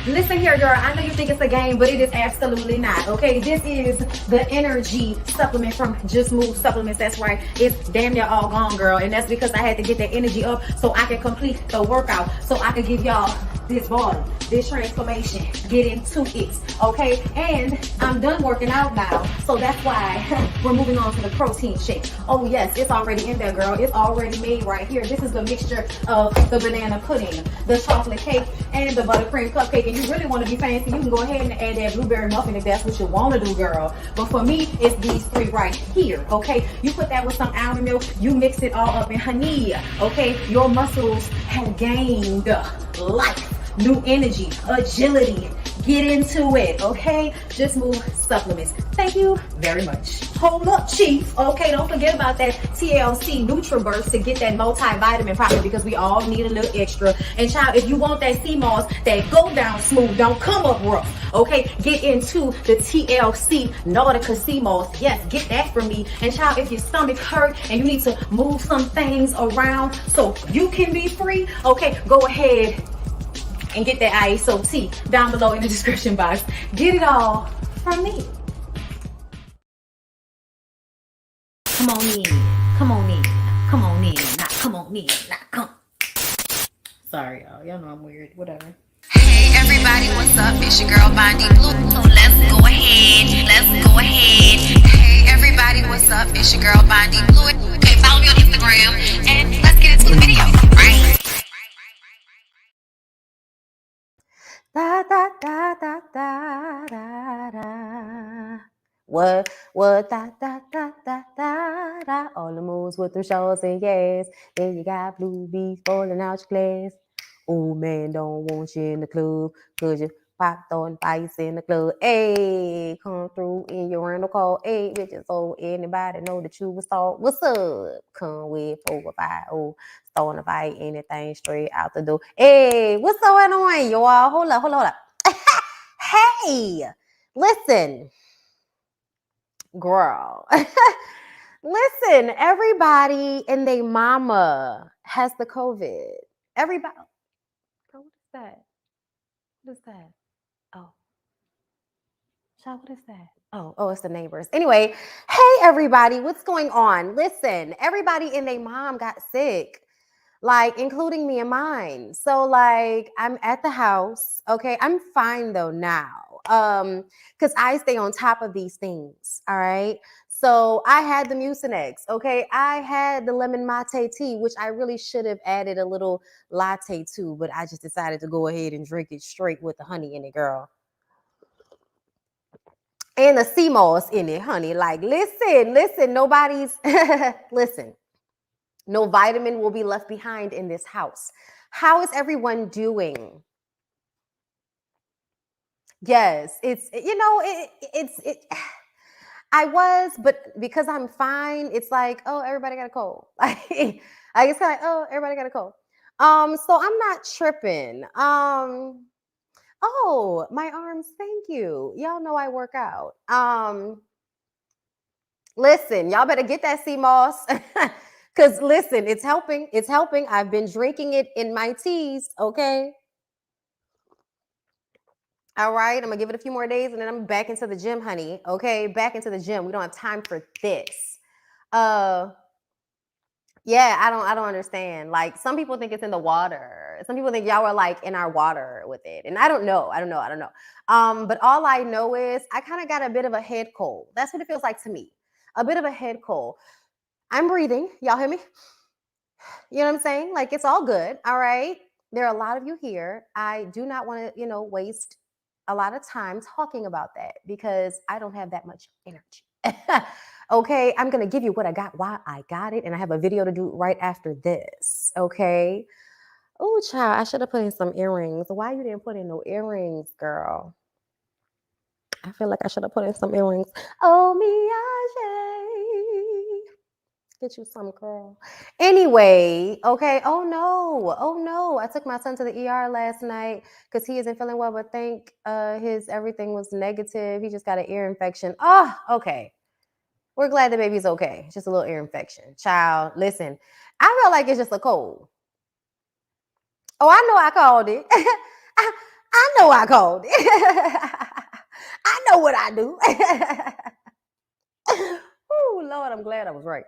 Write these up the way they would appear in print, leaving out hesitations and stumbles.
Listen here, girl. I know you think it's a game, but it is absolutely not. Okay, this is the energy supplement from Just Move Supplements. That's right. It's damn near all gone, girl, and that's because I had to get that energy up so I can complete the workout, so I can give y'all this bottle, this transformation, get into it. Okay, and I'm done working out now, so that's why we're moving on to the protein shake. Oh yes, it's already in there, girl. It's already made right here. This is the mixture of the banana pudding, the chocolate cake, and the buttercream cupcake. And you really want to be fancy, you can go ahead and add that blueberry muffin if that's what you want to do, girl. But for me, it's these three right here. Okay, you put that with some almond milk, you mix it all up in honey. Okay, your muscles have gained life, new energy, agility. Get into it, okay? Just Move Supplements. Thank you very much. Hold up, Chief. Okay, don't forget about that TLC NutriBurst to get that multivitamin probably, because we all need a little extra. And child, if you want that sea moss that go down smooth, don't come up rough, okay? Get into the TLC Nautica sea moss. Yes, get that from me. And child, if your stomach hurt and you need to move some things around so you can be free, okay, go ahead and get that ISO tea down below in the description box. Get it all from me. Come on in, come on in, come on in, not come on in, not come. Sorry, y'all know I'm weird, whatever. Hey everybody, what's up? It's your girl BondyBlue. So let's go ahead. Hey everybody, what's up? It's your girl BondyBlue. Okay, follow me on Instagram and let's get into the video, right? Da da da da da da da. What da da da da da da. All the moves with them shorts and yes. Then you got blue beats falling out your glass. Old man don't want you in the club, cause you popped on fights in the club. Hey, come through in your rental car. Hey, bitches, so anybody know that you was taught? What's up? Come with 4 or 5. Oh, starting to fight, anything straight out the door. Hey, what's going on, y'all? Hold up. Hey, listen, girl. Listen, everybody and their mama has the COVID. Everybody. Girl, what is that? What is that? Oh. Child, what is that? Oh, it's the neighbors. Anyway, hey, everybody, what's going on? Listen, everybody and their mom got sick, like, including me and mine. So, like, I'm at the house. Okay, I'm fine, though, now, because I stay on top of these things, all right? So I had the Mucinex, okay? I had the lemon mate tea, which I really should have added a little latte to, but I just decided to go ahead and drink it straight with the honey in it, girl. And the sea moss in it, honey. Like, listen, nobody's, listen, no vitamin will be left behind in this house. How is everyone doing? Yes, I was, but because I'm fine, it's like, oh, everybody got a cold. Like, I guess kind of, oh, everybody got a cold. So I'm not tripping. Oh, my arms, thank you. Y'all know I work out. Listen, y'all better get that sea moss. Because listen, it's helping. It's helping. I've been drinking it in my teas, okay? All right, I'm gonna give it a few more days and then I'm back into the gym, honey. Okay, back into the gym. We don't have time for this. Yeah, I don't understand. Like, some people think it's in the water. Some people think y'all are like in our water with it. And I don't know. But all I know is I kind of got a bit of a head cold. That's what it feels like to me. A bit of a head cold. I'm breathing. Y'all hear me? You know what I'm saying? Like, it's all good. All right. There are a lot of you here. I do not want to, waste a lot of time talking about that because I don't have that much energy. Okay, I'm going to give you what I got, why I got it, and I have a video to do right after this, okay? Oh, child, I should have put in some earrings. Why you didn't put in no earrings, girl? I feel like I should have put in some earrings. Oh, Miaje. Get you some, girl. Anyway, okay. Oh no. I took my son to the ER last night because he isn't feeling well, but think his everything was negative. He just got an ear infection. Oh, okay. We're glad the baby's okay. Just a little ear infection. Child, listen, I feel like it's just a cold. Oh, I know I called it. I know I called it. I know what I do. Oh, Lord, I'm glad I was right.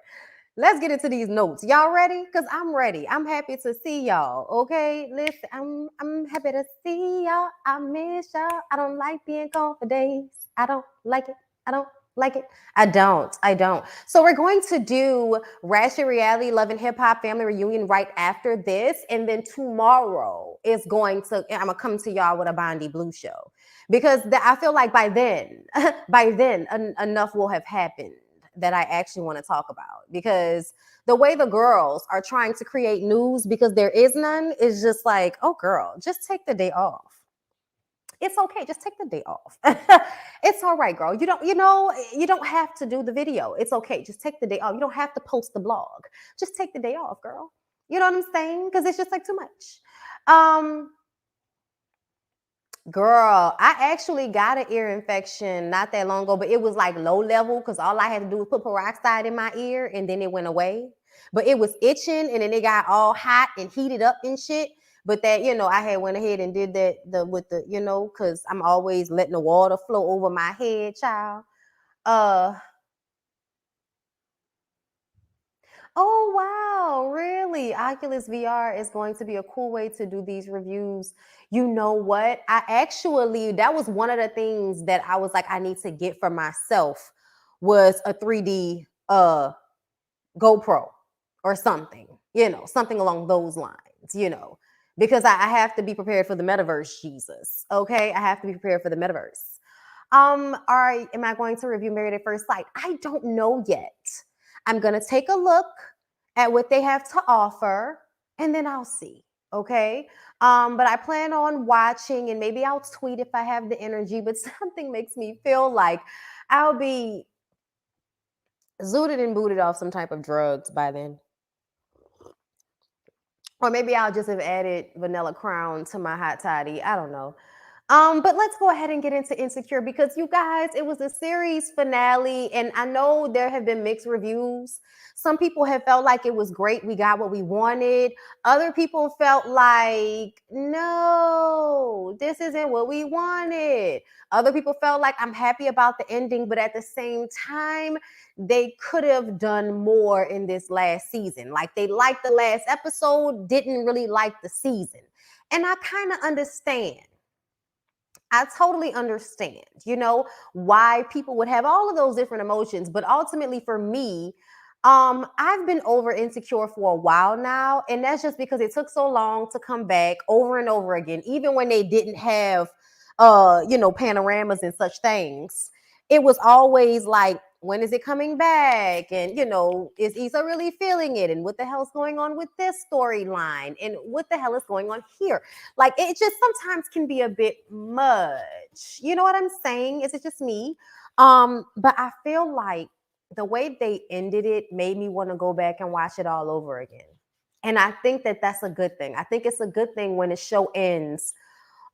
Let's get into these notes. Y'all ready? Because I'm ready. I'm happy to see y'all. Okay. Listen, I'm happy to see y'all. I miss y'all. I don't like being gone for days. I don't like it. I don't like it. I don't. I don't. So we're going to do Ratchet Reality Love and Hip Hop Family Reunion right after this. And then tomorrow is going to, I'm gonna come to y'all with a BondyBlue show. Because I feel like by then, enough will have happened that I actually want to talk about, because the way the girls are trying to create news because there is none is just like, oh girl, just take the day off. It's okay, just take the day off. It's all right, girl. You don't have to do the video. It's okay, just take the day off. You don't have to post the blog. Just take the day off, girl. You know what I'm saying? Because it's just like too much. Girl, I actually got an ear infection not that long ago, but it was like low level because all I had to do was put peroxide in my ear and then it went away. But it was itching and then it got all hot and heated up and shit. But that, I had went ahead and did that because I'm always letting the water flow over my head, child. Oh, wow. Really? Oculus VR is going to be a cool way to do these reviews. You know what? That was one of the things that I was like, I need to get for myself was a 3D GoPro or something, something along those lines, because I have to be prepared for the metaverse, Jesus. Okay. I have to be prepared for the metaverse. All right. Am I going to review Married at First Sight? I don't know yet. I'm going to take a look at what they have to offer and then I'll see. Okay. But I plan on watching and maybe I'll tweet if I have the energy, but something makes me feel like I'll be zooted and booted off some type of drugs by then. Or maybe I'll just have added vanilla crown to my hot toddy. I don't know. But let's go ahead and get into Insecure because you guys, it was a series finale, and I know there have been mixed reviews. Some people have felt like it was great. We got what we wanted. Other people felt like, no, this isn't what we wanted. Other people felt like I'm happy about the ending, but at the same time, they could have done more in this last season. Like they liked the last episode, didn't really like the season. And I kind of understand. I totally understand, why people would have all of those different emotions. But ultimately for me, I've been over Insecure for a while now. And that's just because it took so long to come back over and over again, even when they didn't have, panoramas and such things. It was always like, when is it coming back? And, is Issa really feeling it? And what the hell's going on with this storyline? And what the hell is going on here? Like, it just sometimes can be a bit much. You know what I'm saying? Is it just me? But I feel like the way they ended it made me want to go back and watch it all over again. And I think that that's a good thing. I think it's a good thing when a show ends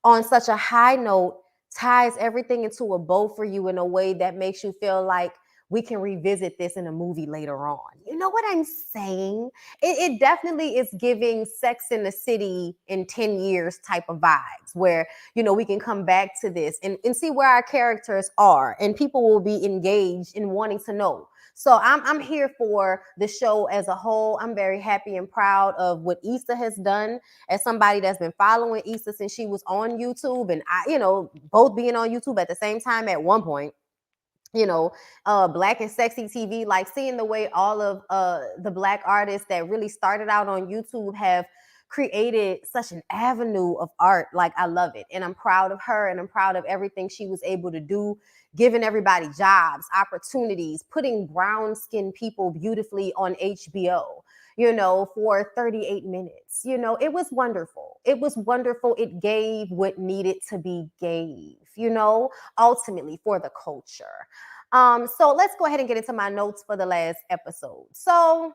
on such a high note, ties everything into a bow for you in a way that makes you feel like we can revisit this in a movie later on. You know what I'm saying? It definitely is giving Sex in the City in 10 years type of vibes where, we can come back to this and see where our characters are and people will be engaged in wanting to know. So I'm here for the show as a whole. I'm very happy and proud of what Issa has done as somebody that's been following Issa since she was on YouTube and both being on YouTube at the same time at one point. Black and Sexy TV, like seeing the way all of the Black artists that really started out on YouTube have created such an avenue of art. Like, I love it. And I'm proud of her and I'm proud of everything she was able to do, giving everybody jobs, opportunities, putting brown-skinned people beautifully on HBO, for 38 minutes. It was wonderful. It was wonderful. It gave what needed to be gave, ultimately for the culture. So let's go ahead and get into my notes for the last episode. So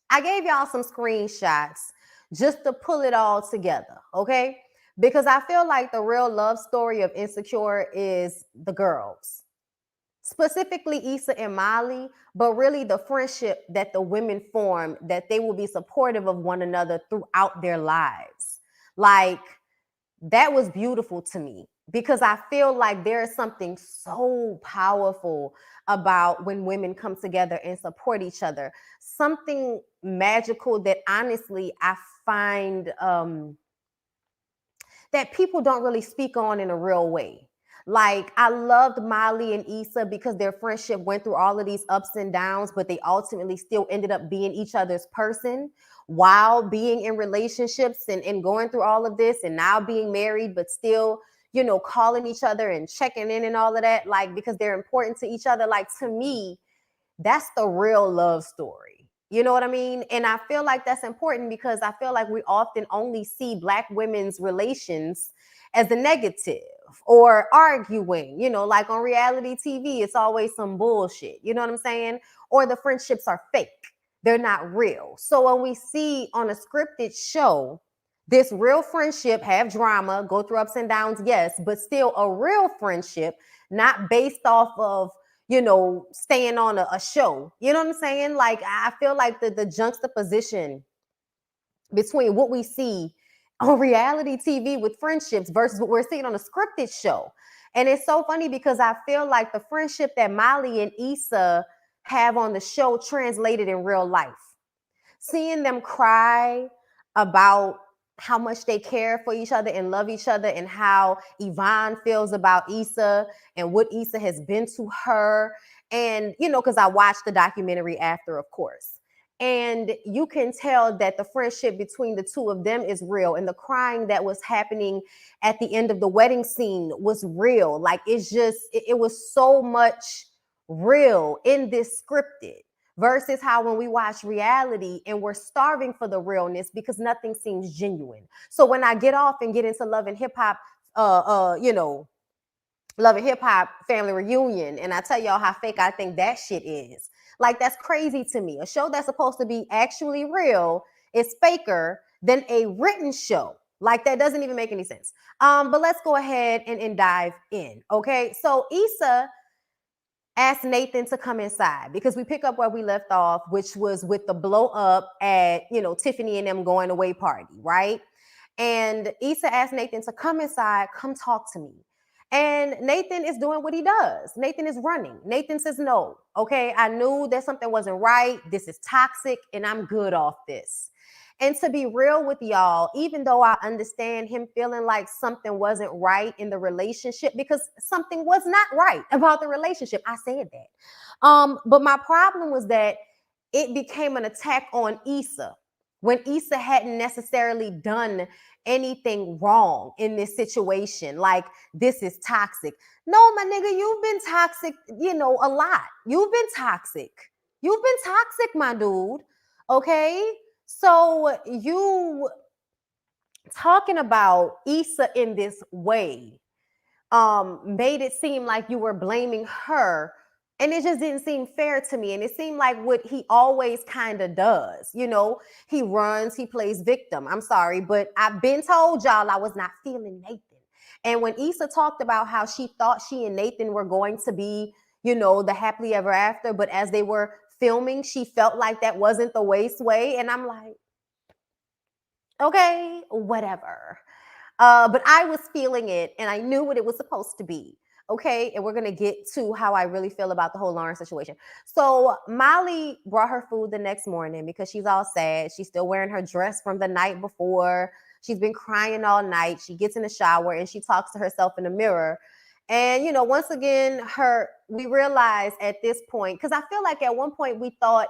I gave y'all some screenshots just to pull it all together, okay? Because I feel like the real love story of Insecure is the girls, specifically Issa and Molly, but really the friendship that the women form, that they will be supportive of one another throughout their lives. Like, that was beautiful to me because I feel like there is something so powerful about when women come together and support each other. Something magical that honestly I find that people don't really speak on in a real way. Like I loved Molly and Issa because their friendship went through all of these ups and downs, but they ultimately still ended up being each other's person while being in relationships and going through all of this and now being married, but still, you know, calling each other and checking in and all of that, like because they're important to each other. Like to me, that's the real love story. You know what I mean? And I feel like that's important because I feel like we often only see Black women's relations as a negative or arguing, you know, like on reality TV, it's always some bullshit. You know what I'm saying? Or the friendships are fake, they're not real. So when we see on a scripted show, this real friendship have drama, go through ups and downs, yes, but still a real friendship, not based off of, you know, staying on a show. You know what I'm saying? Like I feel like the juxtaposition between what we see on reality TV with friendships versus what we're seeing on a scripted show. And it's so funny because I feel like the friendship that Molly and Issa have on the show translated in real life. Seeing them cry about how much they care for each other and love each other and how Yvonne feels about Issa and what Issa has been to her. And, you know, because I watched the documentary after, of course. And you can tell that the friendship between the two of them is real. And the crying that was happening at the end of the wedding scene was real. Like it's just, it was so much real in this scripted versus how when we watch reality and we're starving for the realness because nothing seems genuine. So when I get off and get into Love and Hip Hop, you know, Love and Hip Hop family reunion, and I tell y'all how fake I think that shit is. Like that's crazy to me. A show that's supposed to be actually real is faker than a written show. Like that doesn't even make any sense. But let's go ahead and dive in. Okay, so Issa asked Nathan to come inside because we pick up where we left off, which was with the blow up at, you know, Tiffany and them going away party, right? And Issa asked Nathan to come inside, come talk to me. And Nathan is doing what he does. Nathan is running. Nathan says, no, okay, I knew that something wasn't right. This is toxic and I'm good off this. And to be real with y'all, even though I understand him feeling like something wasn't right in the relationship, because something was not right about the relationship, I said that. But my problem was that it became an attack on Issa when Issa hadn't necessarily done anything wrong in this situation. Like, this is toxic. No, my nigga, you've been toxic, you know, a lot. You've been toxic. You've been toxic, my dude. Okay? So you talking about Issa in this way made it seem like you were blaming her, and it just didn't seem fair to me. And it seemed like what he always kind of does. You know, he runs, he plays victim. I'm sorry, but I've been told y'all I was not feeling Nathan. And when Issa talked about how she thought she and Nathan were going to be, you know, the happily ever after, but as they were filming, she felt like that wasn't the way. And I'm like, okay, whatever. But I was feeling it and I knew what it was supposed to be. Okay. And we're going to get to how I really feel about the whole Lauren situation. So Molly brought her food the next morning because she's all sad. She's still wearing her dress from the night before. She's been crying all night. She gets in the shower and she talks to herself in the mirror. And, you know, once again, we realize at this point, because I feel like at one point we thought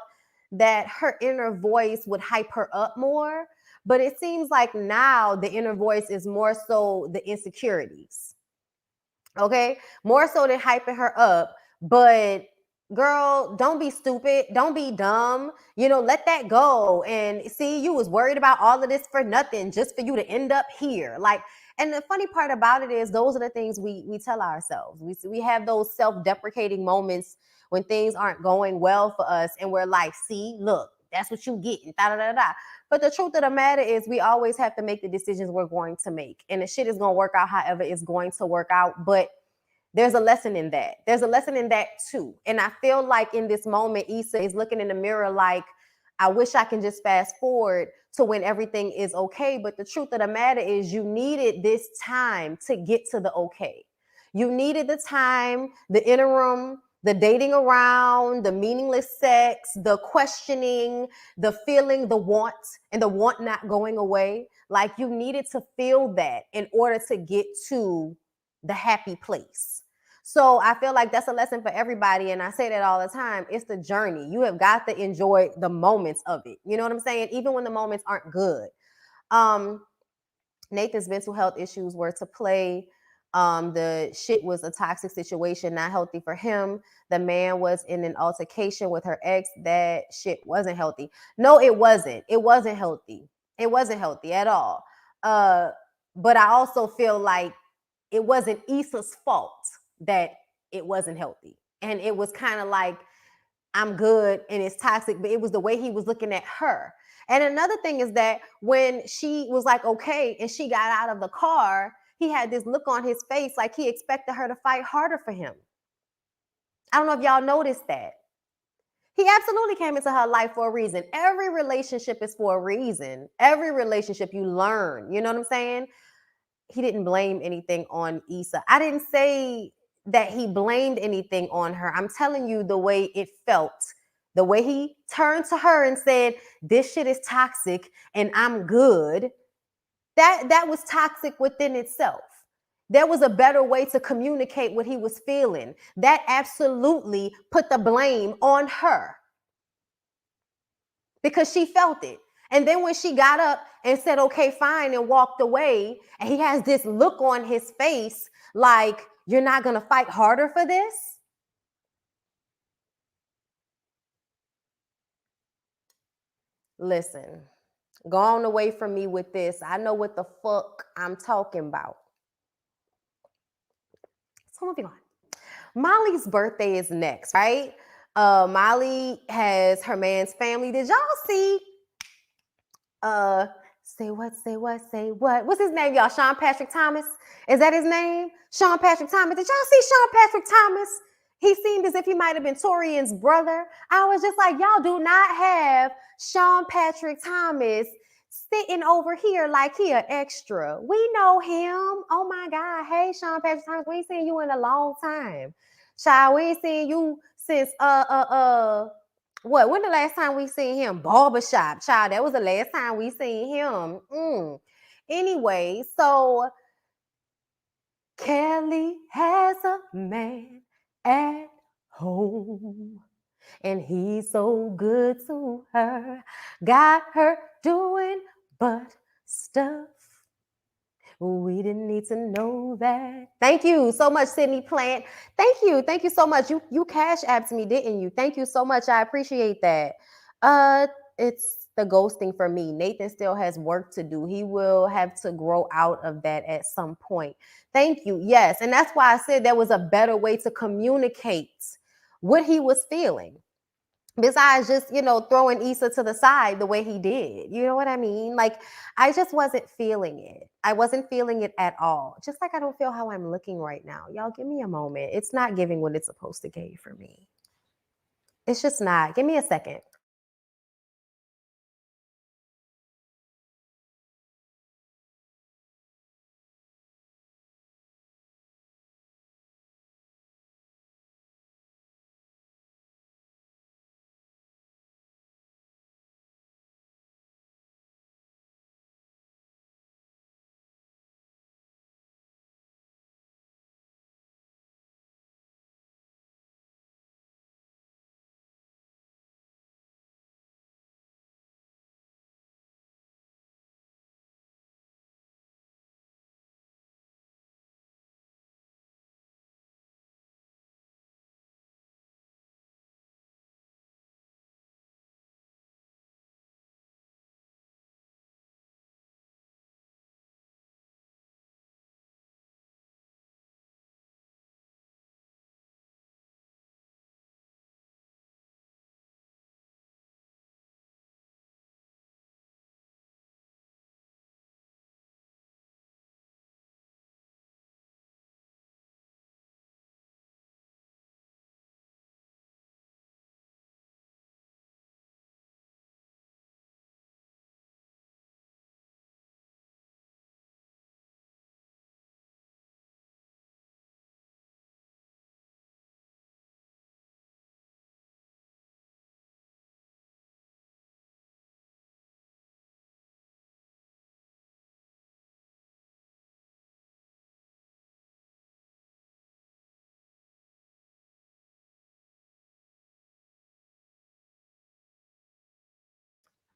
that her inner voice would hype her up more. But it seems like now the inner voice is more so the insecurities. Okay? More so than hyping her up. But girl, don't be stupid. Don't be dumb. You know, let that go. And see, you was worried about all of this for nothing, just for you to end up here. Like, and the funny part about it is those are the things we tell ourselves. We have those self-deprecating moments when things aren't going well for us. And we're like, see, look, that's what you get. Da, da, da, da. But the truth of the matter is we always have to make the decisions we're going to make. And the shit is going to work out however it's going to work out. But there's a lesson in that. There's a lesson in that too. And I feel like in this moment, Issa is looking in the mirror like, I wish I can just fast forward to when everything is okay. But the truth of the matter is, you needed this time to get to the okay. You needed the time, the interim, the dating around, the meaningless sex, the questioning, the feeling, the want, and the want not going away. Like, you needed to feel that in order to get to the happy place. So I feel like that's a lesson for everybody. And I say that all the time. It's the journey. You have got to enjoy the moments of it. You know what I'm saying? Even when the moments aren't good. Nathan's mental health issues were to play. The shit was a toxic situation, not healthy for him. The man was in an altercation with her ex. That shit wasn't healthy. No, it wasn't. It wasn't healthy. It wasn't healthy at all. But I also feel like it wasn't Issa's fault that it wasn't healthy. And it was kind of like, I'm good and it's toxic, but it was the way he was looking at her. And another thing is that when she was like, okay, and she got out of the car, he had this look on his face like he expected her to fight harder for him. I don't know if y'all noticed that. He absolutely came into her life for a reason. Every relationship is for a reason. Every relationship you learn, you know what I'm saying? He didn't blame anything on Issa. I didn't say that he blamed anything on her. I'm telling you the way it felt. The way he turned to her and said, "This shit is toxic and I'm good." That was toxic within itself. There was a better way to communicate what he was feeling. That absolutely put the blame on her because she felt it. And then when she got up and said, okay, fine, and walked away, and he has this look on his face like, you're not going to fight harder for this? Listen, go on away from me with this. I know what the fuck I'm talking about. So moving on. Molly's birthday is next, right? Molly has her man's family. Did y'all see say what, say what, say what? What's his name, y'all? Sean Patrick Thomas? Is that his name? Sean Patrick Thomas. Did y'all see Sean Patrick Thomas? He seemed as if he might have been Torian's brother. I was just like, y'all do not have Sean Patrick Thomas sitting over here like he an extra. We know him. Oh my God. Hey, Sean Patrick Thomas, we ain't seen you in a long time. Child, we ain't seen you since what? When the last time we seen him? Barbershop, child. That was the last time we seen him. Anyway, so Kelly has a man at home, and he's so good to her. Got her doing butt stuff. We didn't need to know that. Thank you so much, Sydney Plant. Thank you. Thank you so much. You cash apped me, didn't you? Thank you so much. I appreciate that. It's the ghosting for me. Nathan still has work to do. He will have to grow out of that at some point. Thank you. Yes. And that's why I said there was a better way to communicate what he was feeling. Besides just, throwing Issa to the side the way he did. You know what I mean? Like, I just wasn't feeling it. I wasn't feeling it at all. Just like I don't feel how I'm looking right now. Y'all give me a moment. It's not giving what it's supposed to give for me. It's just not. Give me a second.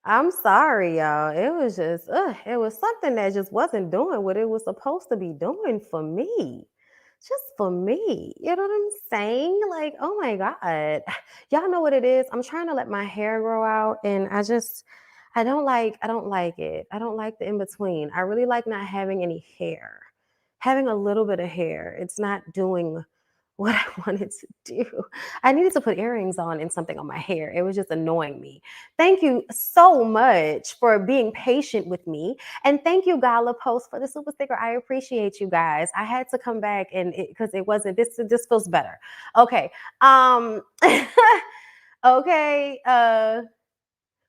I'm sorry, y'all. It was just, it was something that just wasn't doing what it was supposed to be doing for me. Just for me. You know what I'm saying? Like, oh my God. Y'all know what it is? I'm trying to let my hair grow out and I don't like it. I don't like the in between. I really like not having any hair. Having a little bit of hair. It's not doing what I wanted to do. I needed to put earrings on and something on my hair. It was just annoying me. Thank you so much for being patient with me. And thank you, Gala Post, for the super sticker. I appreciate you guys. I had to come back and because it wasn't this feels better. Okay. Okay.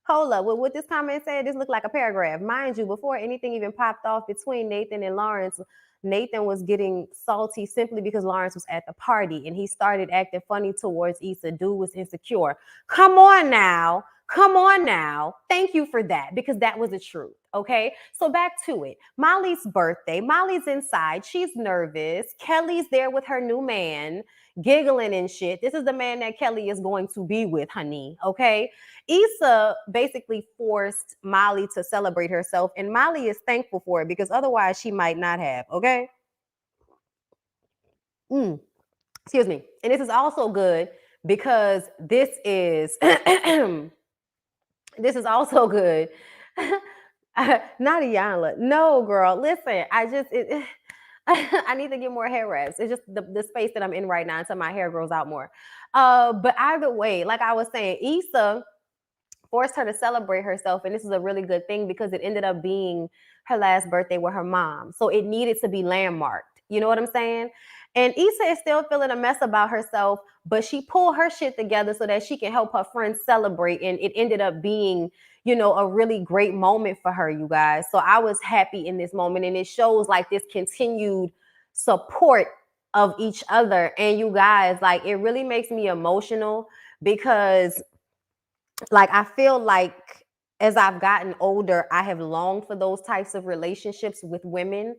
Hold up. Well, what this comment said, this looked like a paragraph. Mind you, before anything even popped off between Nathan and Lawrence, Nathan was getting salty simply because Lawrence was at the party and he started acting funny towards Issa. Dude was insecure. Come on now. Come on now. Thank you for that because that was the truth. Okay. So back to it. Molly's birthday. Molly's inside. She's nervous. Kelly's there with her new man, giggling and shit. This is the man that Kelly is going to be with, honey. Okay. Issa basically forced Molly to celebrate herself, and Molly is thankful for it because otherwise she might not have. Okay. Excuse me. And this is also good because this is this is also good. Not a Yanla. No, girl. Listen, I need to get more hair wraps. It's just the space that I'm in right now until my hair grows out more. But either way, like I was saying, Issa forced her to celebrate herself. And this is a really good thing because it ended up being her last birthday with her mom. So it needed to be landmarked. You know what I'm saying? And Issa is still feeling a mess about herself, but she pulled her shit together so that she can help her friends celebrate. And it ended up being, you know, a really great moment for her, you guys. So I was happy in this moment. And it shows like this continued support of each other. And you guys, like, it really makes me emotional because like I feel like as I've gotten older, I have longed for those types of relationships with women.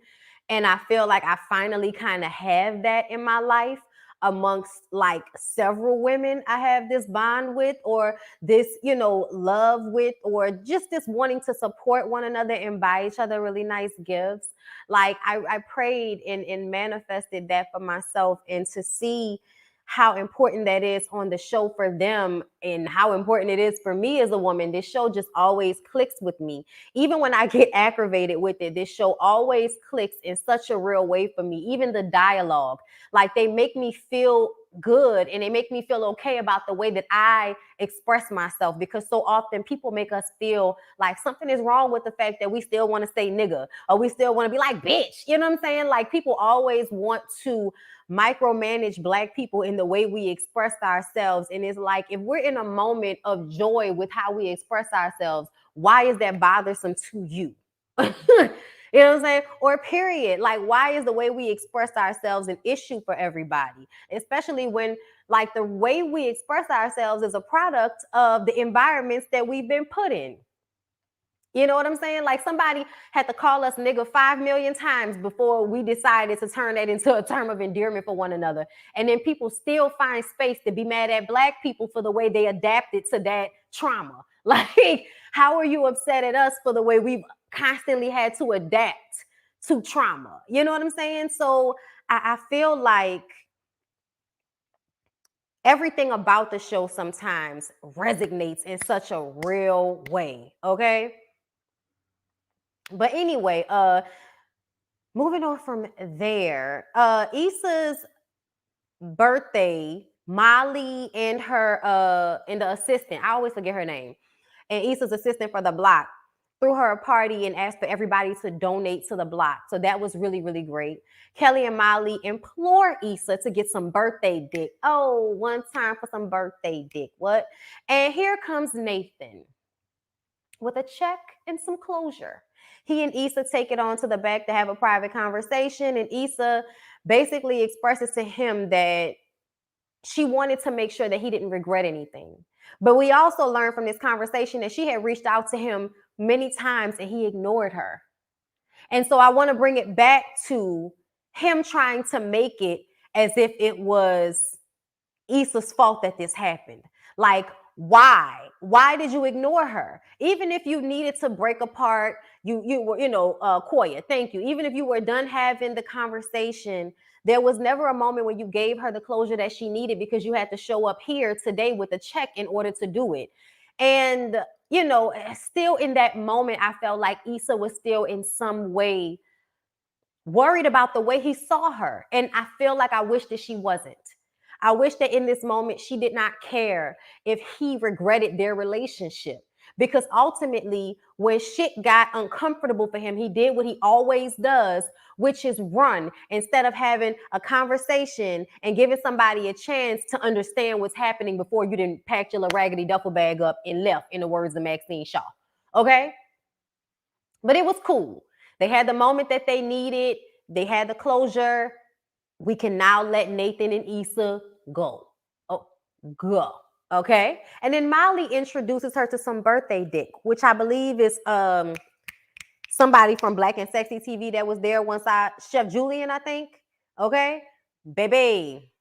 And I feel like I finally kind of have that in my life amongst like several women I have this bond with, or this, you know, love with, or just this wanting to support one another and buy each other really nice gifts. Like I prayed and manifested that for myself, and to see how important that is on the show for them and how important it is for me as a woman. This show just always clicks with me. Even when I get aggravated with it, this show always clicks in such a real way for me. Even the dialogue, like they make me feel good and they make me feel okay about the way that I express myself, because so often people make us feel like something is wrong with the fact that we still want to say nigga or we still want to be like bitch. You know what I'm saying? Like people always want to micromanage Black people in the way we express ourselves. And it's like, if we're in a moment of joy with how we express ourselves, why is that bothersome to you? You know what I'm saying? Or period. Like, why is the way we express ourselves an issue for everybody? Especially when like the way we express ourselves is a product of the environments that we've been put in. You know what I'm saying? Like somebody had to call us nigga 5 million times before we decided to turn that into a term of endearment for one another. And then people still find space to be mad at Black people for the way they adapted to that trauma. Like, how are you upset at us for the way we've constantly had to adapt to trauma? You know what I'm saying? So I feel like everything about the show sometimes resonates in such a real way. Okay. But anyway, moving on from there, Issa's birthday, Molly and her and the assistant, I always forget her name, and Issa's assistant for the block threw her a party and asked for everybody to donate to the block. So that was really, really great. Kelly and Molly implore Issa to get some birthday dick. Oh, one time for some birthday dick. What? And here comes Nathan with a check and some closure. He and Issa take it on to the back to have a private conversation, and Issa basically expresses to him that she wanted to make sure that he didn't regret anything. But we also learned from this conversation that she had reached out to him many times and he ignored her. And so I want to bring it back to him trying to make it as if it was Issa's fault that this happened. Like, Why did you ignore her? Even if you needed to break apart, you were, Koya, thank you. Even if you were done having the conversation, there was never a moment when you gave her the closure that she needed because you had to show up here today with a check in order to do it. And still in that moment, I felt like Issa was still in some way worried about the way he saw her. And I feel like I wish that she wasn't. I wish that in this moment she did not care if he regretted their relationship. Because ultimately, when shit got uncomfortable for him, he did what he always does, which is run instead of having a conversation and giving somebody a chance to understand what's happening before you didn't pack your little raggedy duffel bag up and left, in the words of Maxine Shaw. Okay? But it was cool. They had the moment that they needed. They had the closure. We can now let Nathan and Issa go. Oh, go. Okay. And then Molly introduces her to some birthday dick, which I believe is somebody from Black and Sexy TV that was there once. Chef Julian, I think. Okay. Baby.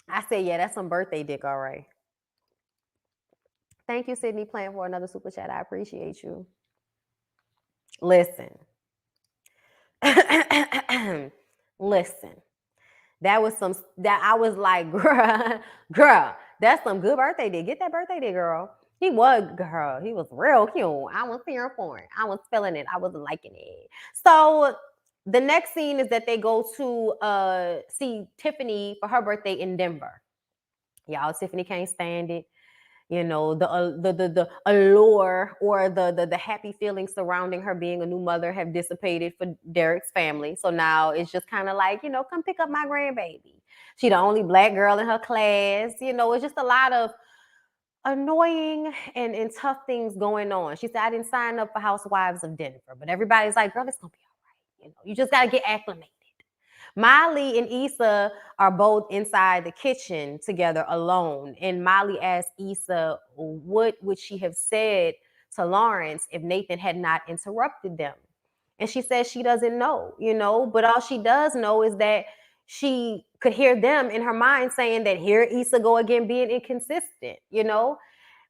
I said, yeah, that's some birthday dick, all right. Thank you, Sydney, playing for another super chat. I appreciate you. Listen. Listen. That was some that I was like, girl, that's some good birthday dick. Get that birthday dick, girl. He was, girl. He was real cute. I was here for it. I was feeling it. I wasn't liking it. So the next scene is that they go to see Tiffany for her birthday in Denver. Y'all, Tiffany can't stand it. The allure or the happy feelings surrounding her being a new mother have dissipated for Derek's family. So now it's just kind of like, come pick up my grandbaby. She the only Black girl in her class. It's just a lot of annoying and tough things going on. She said, I didn't sign up for Housewives of Denver, but everybody's like, girl, it's gonna be all right. You just gotta get acclimated. Molly and Issa are both inside the kitchen together alone. And Molly asked Issa, what would she have said to Lawrence if Nathan had not interrupted them? And she says she doesn't know, but all she does know is that she could hear them in her mind saying that here Issa go again being inconsistent,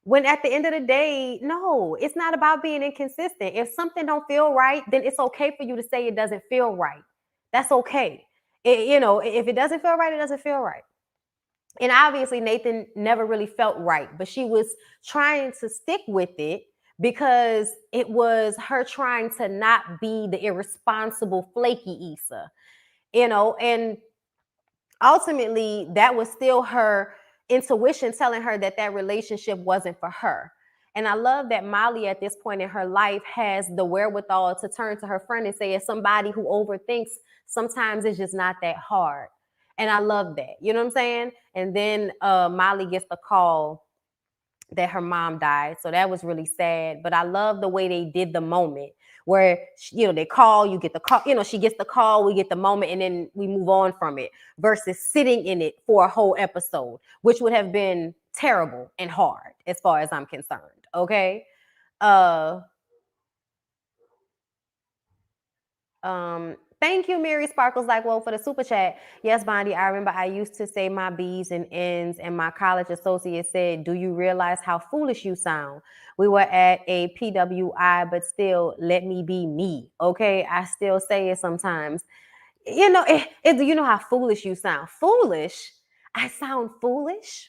when at the end of the day, no, it's not about being inconsistent. If something don't feel right, then it's okay for you to say it doesn't feel right. That's okay. If it doesn't feel right, it doesn't feel right. And obviously Nathan never really felt right, but she was trying to stick with it because it was her trying to not be the irresponsible, flaky Issa, and ultimately that was still her intuition telling her that relationship wasn't for her. And I love that Molly at this point in her life has the wherewithal to turn to her friend and say, as somebody who overthinks, sometimes it's just not that hard. And I love that. You know what I'm saying? And then Molly gets the call that her mom died. So that was really sad. But I love the way they did the moment where, they call, you get the call, she gets the call, we get the moment, and then we move on from it versus sitting in it for a whole episode, which would have been terrible and hard as far as I'm concerned. Okay. Thank you, Mary Sparkles like, well, for the super chat. Yes, Bondi, I remember I used to say my B's and N's, and my college associate said, do you realize how foolish you sound? We were at a PWI, but still, let me be me. Okay, I still say it sometimes. You know how foolish you sound. Foolish? I sound foolish?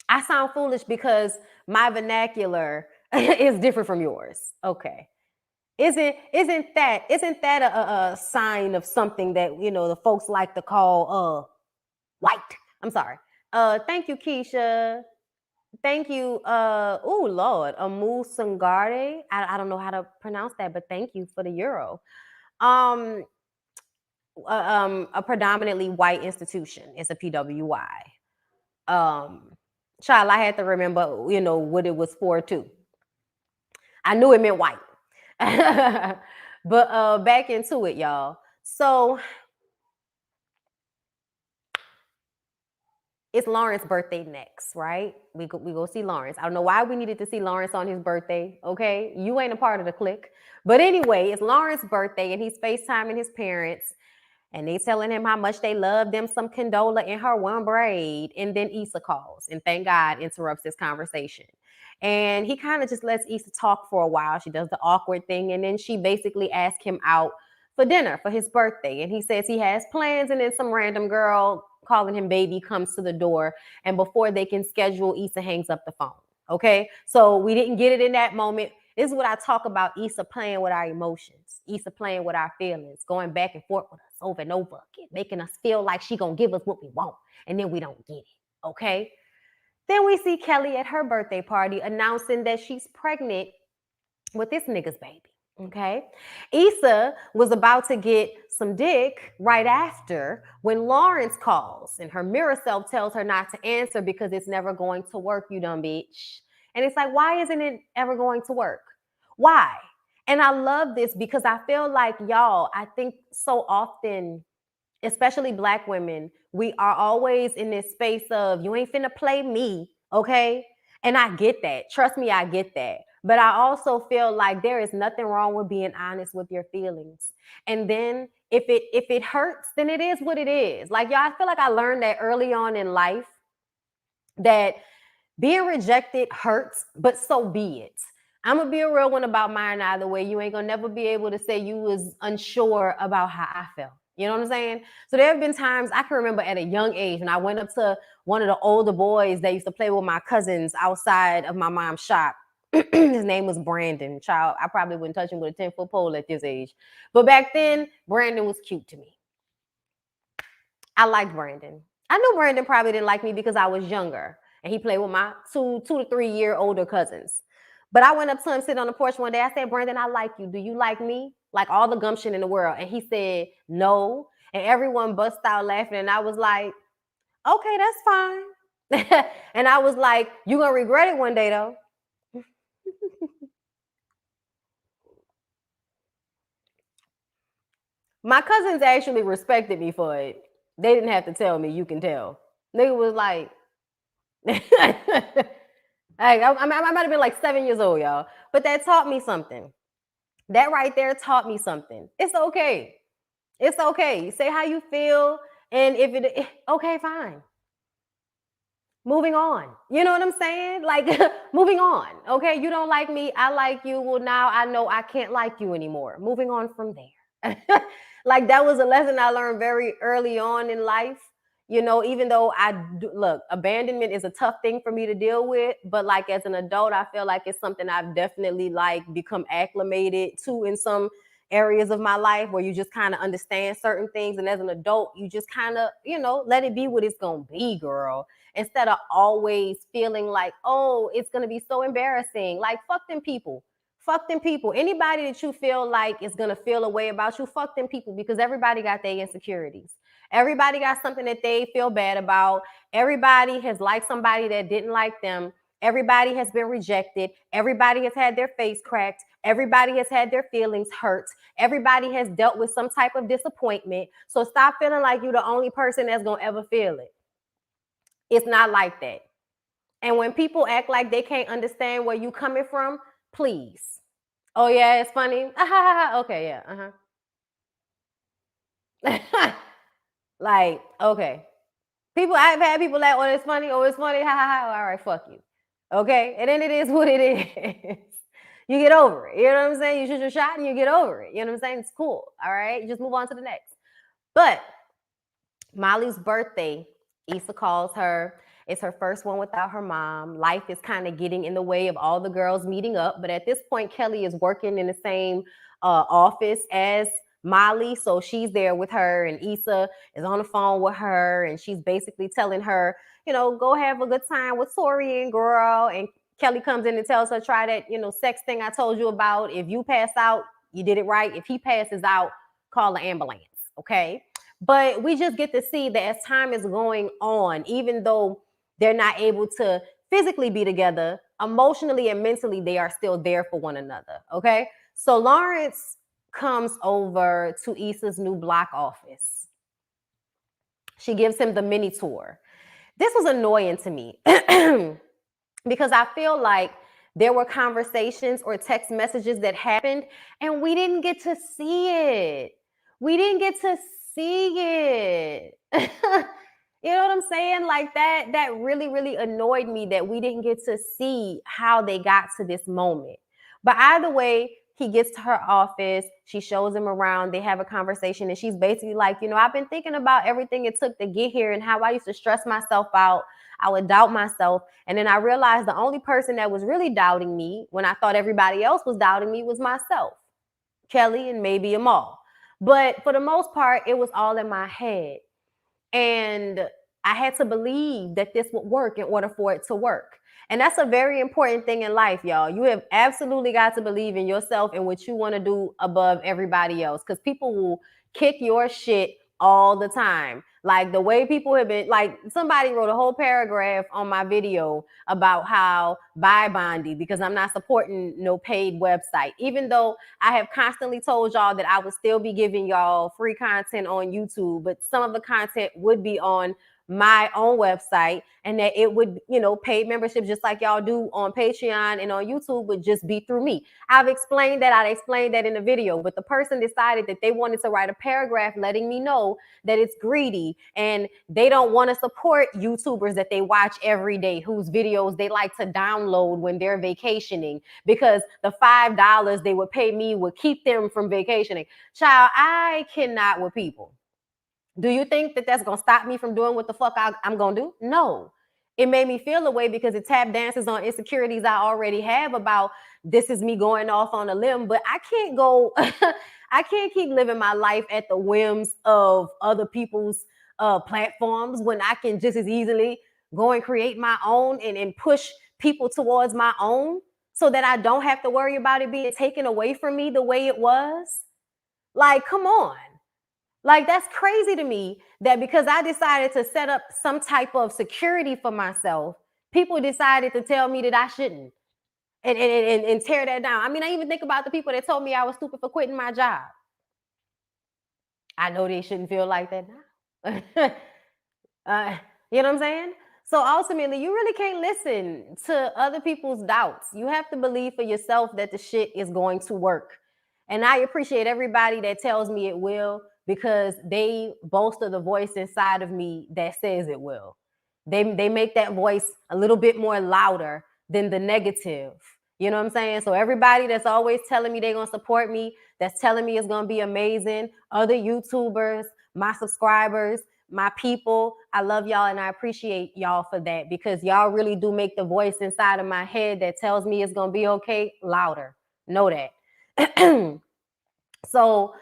I sound foolish because my vernacular is different from yours. Okay. Isn't that a sign of something that the folks like to call white? I'm sorry. Thank you, Keisha. Thank you. Oh Lord, Amu Sangarde. I don't know how to pronounce that, but thank you for the euro. A predominantly white institution. It's a PWI. Child, I had to remember, what it was for too. I knew it meant white. But back into it, y'all. So it's Lawrence's birthday next, right? We go see Lawrence. I don't know why we needed to see Lawrence on his birthday. Okay, you ain't a part of the clique. But anyway, it's Lawrence's birthday, and he's FaceTiming his parents. And they telling him how much they love them some Condola in her one braid. And then Issa calls and thank God interrupts this conversation. And he kind of just lets Issa talk for a while. She does the awkward thing. And then she basically asks him out for dinner for his birthday. And he says he has plans. And then some random girl calling him baby comes to the door. And before they can schedule, Issa hangs up the phone. Okay. So we didn't get it in that moment. This is what I talk about, Issa playing with our emotions, Issa playing with our feelings, going back and forth with us over and over again, making us feel like she gonna give us what we want, and then we don't get it, okay? Then we see Kelly at her birthday party announcing that she's pregnant with this nigga's baby, okay? Issa was about to get some dick right after when Lawrence calls, and her mirror self tells her not to answer because it's never going to work, you dumb bitch. And it's like, why isn't it ever going to work? Why? And I love this because I feel like, y'all, I think so often, especially Black women, we are always in this space of, you ain't finna play me, okay? And I get that. Trust me, I get that. But I also feel like there is nothing wrong with being honest with your feelings. And then if it hurts, then it is what it is. Like, y'all, I feel like I learned that early on in life, that being rejected hurts, but so be it. I'm gonna be a real one about mine either way. You ain't gonna never be able to say you was unsure about how I felt. You know what I'm saying? So there have been times I can remember at a young age when I went up to one of the older boys that used to play with my cousins outside of my mom's shop. His name was Brandon. Child, I probably wouldn't touch him with a 10-foot pole at this age. But back then, Brandon was cute to me. I liked Brandon. I knew Brandon probably didn't like me because I was younger and he played with my two to 3 year older cousins. But I went up to him, sitting on the porch one day. I said, Brandon, I like you. Do you like me? Like all the gumption in the world. And he said, no. And everyone bust out laughing. And I was like, okay, that's fine. And I was like, you're going to regret it one day, though. My cousins actually respected me for it. They didn't have to tell me, you can tell. Nigga was like, I might have been like 7 years old, y'all. But that taught me something. That right there taught me something. It's okay. It's okay. Say how you feel. And if it, okay, fine. Moving on. You know what I'm saying? Like, moving on. Okay, you don't like me. I like you. Well, now I know I can't like you anymore. Moving on from there. Like, that was a lesson I learned very early on in life. You know, even though look, abandonment is a tough thing for me to deal with, but like as an adult, I feel like it's something I've definitely like become acclimated to in some areas of my life where you just kind of understand certain things. And as an adult, you just kind of, you know, let it be what it's going to be, girl. Instead of always feeling like, oh, it's going to be so embarrassing. Like, fuck them people. Fuck them people. Anybody that you feel like is going to feel a way about you, fuck them people, because everybody got their insecurities. Everybody got something that they feel bad about. Everybody has liked somebody that didn't like them. Everybody has been rejected. Everybody has had their face cracked. Everybody has had their feelings hurt. Everybody has dealt with some type of disappointment. So stop feeling like you're the only person that's going to ever feel it. It's not like that. And when people act like they can't understand where you coming from, please. Oh, yeah, it's funny. Okay, yeah, Like, okay. I've had people like, oh, it's funny, ha ha ha. All right, fuck you. Okay, and then it is what it is. You get over it. You know what I'm saying? You shoot your shot and you get over it. You know what I'm saying? It's cool. All right, just move on to the next. But Molly's birthday, Issa calls her. It's her first one without her mom. Life is kind of getting in the way of all the girls meeting up. But at this point, Kelly is working in the same office as Molly. So she's there with her, and Issa is on the phone with her. And she's basically telling her, you know, go have a good time with Tori and girl. And Kelly comes in and tells her, try that, you know, sex thing I told you about. If you pass out, you did it right. If he passes out, call the ambulance. Okay. But we just get to see that as time is going on, even though they're not able to physically be together, emotionally and mentally, they are still there for one another. Okay. So Lawrence comes over to Issa's new block office. She gives him the mini tour. This was annoying to me because I feel like there were conversations or text messages that happened and we didn't get to see it. We didn't get to see it. You know what I'm saying? Like that really, really annoyed me that we didn't get to see how they got to this moment. But either way, he gets to her office, she shows him around, they have a conversation, and she's basically like, I've been thinking about everything it took to get here and how I used to stress myself out. I would doubt myself. And then I realized the only person that was really doubting me when I thought everybody else was doubting me was myself, Kelly, and maybe Amal. But for the most part, it was all in my head. And I had to believe that this would work in order for it to work. And that's a very important thing in life, y'all. You have absolutely got to believe in yourself and what you want to do above everybody else, because people will kick your shit all the time. Like the way people have been, like somebody wrote a whole paragraph on my video about how buy Bondi because I'm not supporting no paid website, even though I have constantly told y'all that I would still be giving y'all free content on YouTube, but some of the content would be on my own website, and that it would, paid membership just like y'all do on Patreon and on YouTube would just be through me. I've explained that. I explained that in the video, but the person decided that they wanted to write a paragraph letting me know that it's greedy and they don't want to support YouTubers that they watch every day, whose videos they like to download when they're vacationing, because the $5 they would pay me would keep them from vacationing. Child, I cannot with people. Do you think that that's going to stop me from doing what the fuck I'm going to do? No. It made me feel a way because it tap dances on insecurities I already have about this is me going off on a limb, but I can't go, I can't keep living my life at the whims of other people's platforms when I can just as easily go and create my own and push people towards my own so that I don't have to worry about it being taken away from me the way it was. Like, come on. Like, that's crazy to me that because I decided to set up some type of security for myself, people decided to tell me that I shouldn't and tear that down. I mean, I even think about the people that told me I was stupid for quitting my job. I know they shouldn't feel like that now. You know what I'm saying? So ultimately, you really can't listen to other people's doubts. You have to believe for yourself that the shit is going to work. And I appreciate everybody that tells me it will, because they bolster the voice inside of me that says it will. They make that voice a little bit more louder than the negative. You know what I'm saying? So everybody that's always telling me they're going to support me, that's telling me it's going to be amazing, other YouTubers, my subscribers, my people, I love y'all and I appreciate y'all for that, because y'all really do make the voice inside of my head that tells me it's going to be okay louder. Know that. So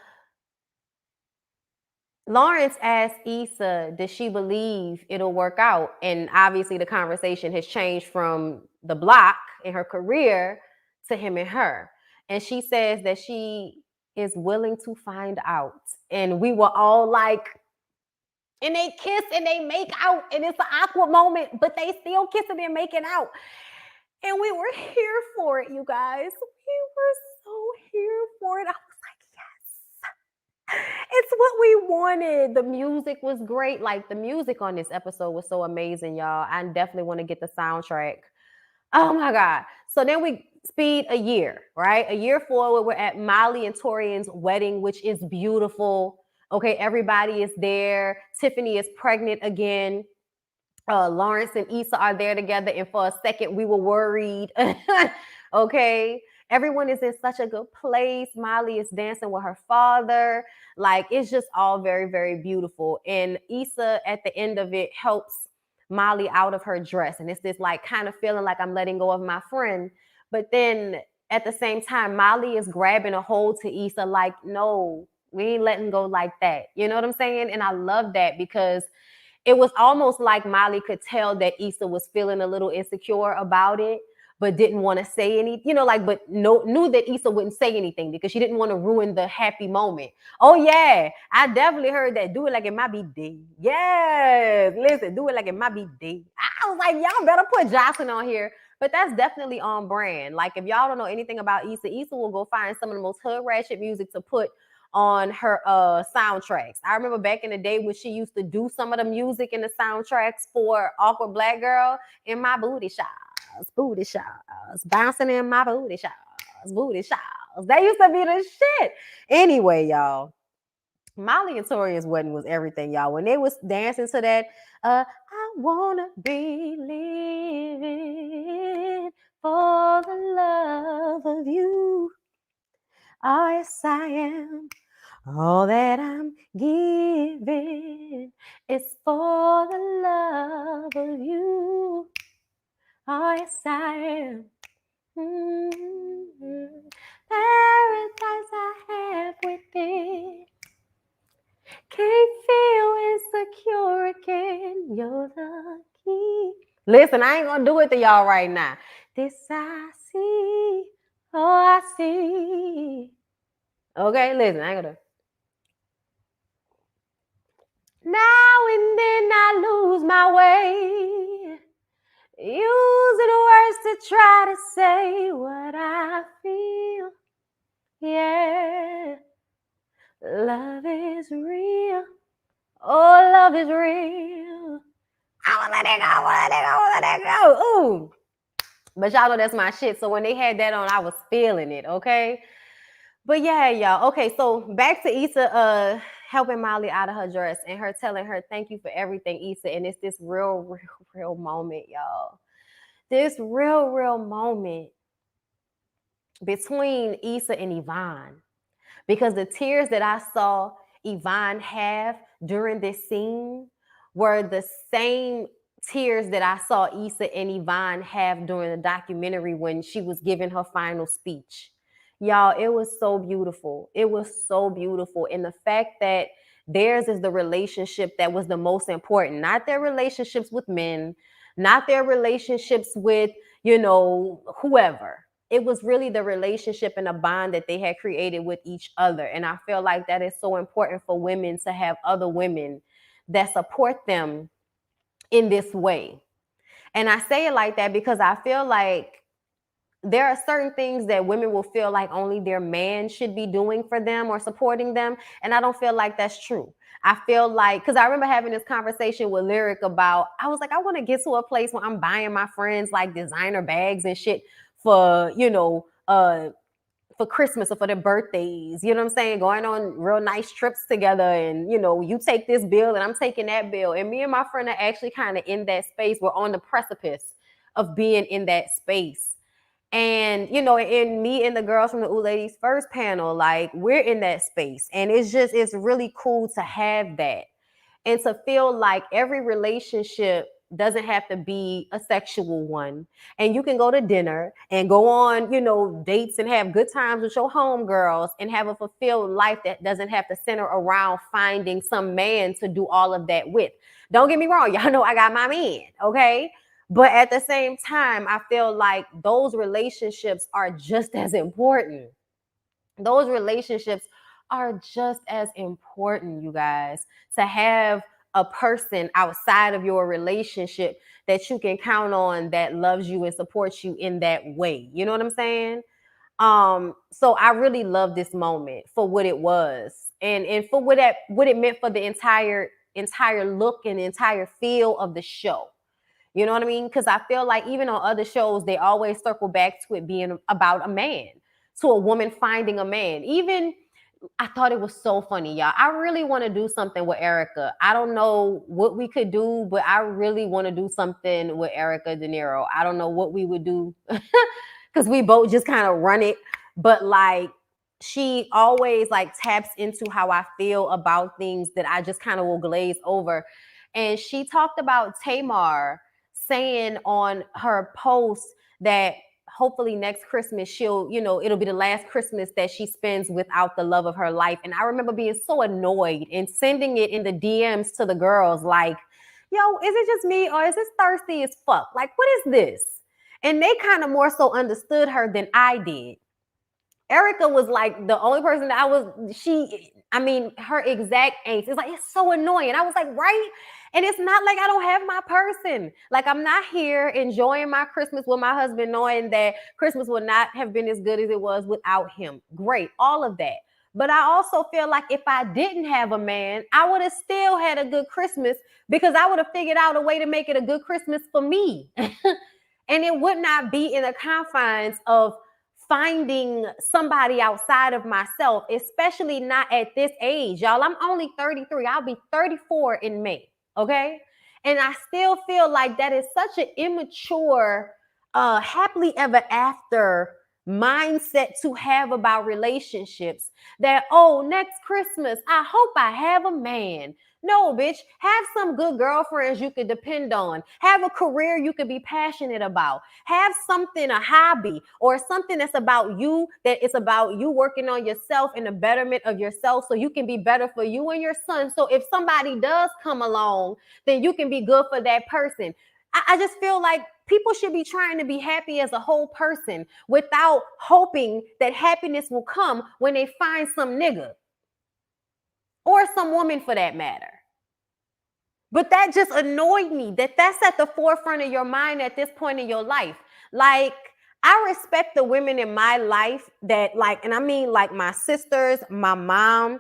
Lawrence asked Issa, does she believe it'll work out? And obviously the conversation has changed from the block in her career to him and her. And she says that she is willing to find out. And we were all like, and they kiss and they make out, and it's an awkward moment, but they still kissing and making out. And we were here for it, you guys. We were so here for it. I was like, yes, it's what we wanted. The music was great. Like, the music on this episode was so amazing, y'all. I definitely want to get the soundtrack. Oh my God. So then we speed a year, right? A year forward, we're at Molly and Torian's wedding, which is beautiful. Okay, everybody is there. Tiffany is pregnant again. Lawrence and Issa are there together, and for a second we were worried. Okay, everyone is in such a good place. Molly is dancing with her father. Like, it's just all very, very beautiful. And Issa at the end of it helps Molly out of her dress, and it's this like kind of feeling like I'm letting go of my friend, but then at the same time Molly is grabbing a hold to Issa like, no, we ain't letting go like that. You know what I'm saying? And I love that, because it was almost like Molly could tell that Issa was feeling a little insecure about it, but didn't want to say anything, but knew that Issa wouldn't say anything because she didn't want to ruin the happy moment. Oh yeah, I definitely heard that. Do it like it might be day. Yes, listen, do it like it might be day. I was like, y'all better put Jocelyn on here. But that's definitely on brand. Like, if y'all don't know anything about Issa, Issa will go find some of the most hood ratchet music to put on her soundtracks. I remember back in the day when she used to do some of the music in the soundtracks for Awkward Black Girl. In my booty shots, bouncing in my booty shots. That used to be the shit. Anyway, y'all, Molly and Toria's wedding was everything, y'all. When they was dancing to that, I wanna be living for the love of you. Oh, yes, I am. All that I'm giving is for the love of you. Oh, yes, I am. Mm-hmm. Paradise I have within. Can't feel insecure again. You're the key. Listen, I ain't gonna do it to y'all right now. This I see. Oh, I see. Okay, listen, I ain't gonna. Now and then I lose my way, using words to try to say what I feel. Yeah, love is real. Oh, love is real. I wanna let it go, I wanna let it go, I wanna let it go. Ooh. But y'all know that's my shit. So when they had that on, I was feeling it, okay? But yeah, y'all. Okay, so back to Issa helping Molly out of her dress and her telling her thank you for everything, Issa. And it's this real moment, y'all. This real moment between Issa and Yvonne. Because the tears that I saw Yvonne have during this scene were the same tears that I saw Issa and Yvonne have during the documentary when she was giving her final speech. Y'all, it was so beautiful. It was so beautiful. And the fact that theirs is the relationship that was the most important, not their relationships with men, not their relationships with, whoever. It was really the relationship and the bond that they had created with each other. And I feel like that is so important for women to have other women that support them in this way. And I say it like that because I feel like there are certain things that women will feel like only their man should be doing for them or supporting them. And I don't feel like that's true. I feel like, because I remember having this conversation with Lyric about, I was like, I want to get to a place where I'm buying my friends like designer bags and shit for, for Christmas or for their birthdays, you know what I'm saying? Going on real nice trips together and, you take this bill and I'm taking that bill. And me and my friend are actually kind of in that space. We're on the precipice of being in that space. And, in me and the girls from the Ooh Ladies First panel, like we're in that space. And it's really cool to have that. And to feel like every relationship doesn't have to be a sexual one. And you can go to dinner and go on, dates and have good times with your homegirls and have a fulfilled life that doesn't have to center around finding some man to do all of that with. Don't get me wrong. Y'all know I got my man, okay? But at the same time, I feel like those relationships are just as important. Those relationships are just as important, you guys, to have a person outside of your relationship that you can count on that loves you and supports you in that way. You know what I'm saying? So I really love this moment for what it was and for what it meant for the entire look and the entire feel of the show. You know what I mean? Because I feel like even on other shows, they always circle back to it being about a man, to a woman finding a man. Even I thought it was so funny, y'all. I really want to do something with Erica. I don't know what we could do, but I really want to do something with Erica De Niro. I don't know what we would do because we both just kind of run it. But like, she always like taps into how I feel about things that I just kind of will glaze over. And she talked about Tamar saying on her post that hopefully next Christmas it'll be the last Christmas that she spends without the love of her life. And I remember being so annoyed and sending it in the DMs to the girls like, yo, is it just me or is this thirsty as fuck? Like, what is this? And they kind of more so understood her than I did. Erica was like the only person that her exact angst. It's like, it's so annoying. I was like, right? And it's not like I don't have my person. Like, I'm not here enjoying my Christmas with my husband, knowing that Christmas would not have been as good as it was without him. Great, all of that. But I also feel like if I didn't have a man, I would have still had a good Christmas because I would have figured out a way to make it a good Christmas for me. And it would not be in the confines of finding somebody outside of myself, especially not at this age, y'all. I'm only 33. I'll be 34 in May, okay? And I still feel like that is such an immature, happily ever after mindset to have about relationships, that, oh, next Christmas, I hope I have a man. No, bitch. Have some good girlfriends you could depend on. Have a career you could be passionate about. Have something, a hobby, or something that's about you, that it's about you working on yourself and the betterment of yourself so you can be better for you and your son. So if somebody does come along, then you can be good for that person. I just feel like people should be trying to be happy as a whole person without hoping that happiness will come when they find some nigga or some woman for that matter. But that just annoyed me that that's at the forefront of your mind at this point in your life. Like, I respect the women in my life that, like, and I mean like my sisters, my mom,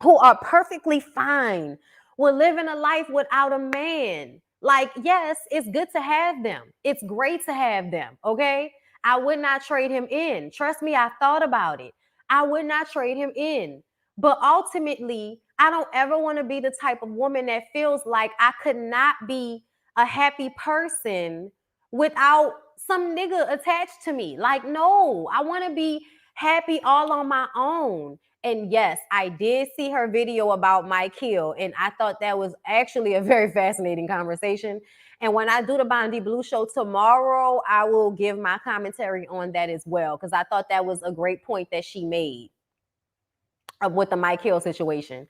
who are perfectly fine with living a life without a man. Like, yes, it's good to have them. It's great to have them, okay? I would not trade him in. Trust me, I thought about it. I would not trade him in. But ultimately, I don't ever want to be the type of woman that feels like I could not be a happy person without some nigga attached to me. Like, no, I want to be happy all on my own. And yes, I did see her video about Mike Hill, and I thought that was actually a very fascinating conversation. And when I do the BondyBlue show tomorrow, I will give my commentary on that as well, because I thought that was a great point that she made with the Mike Hill situation.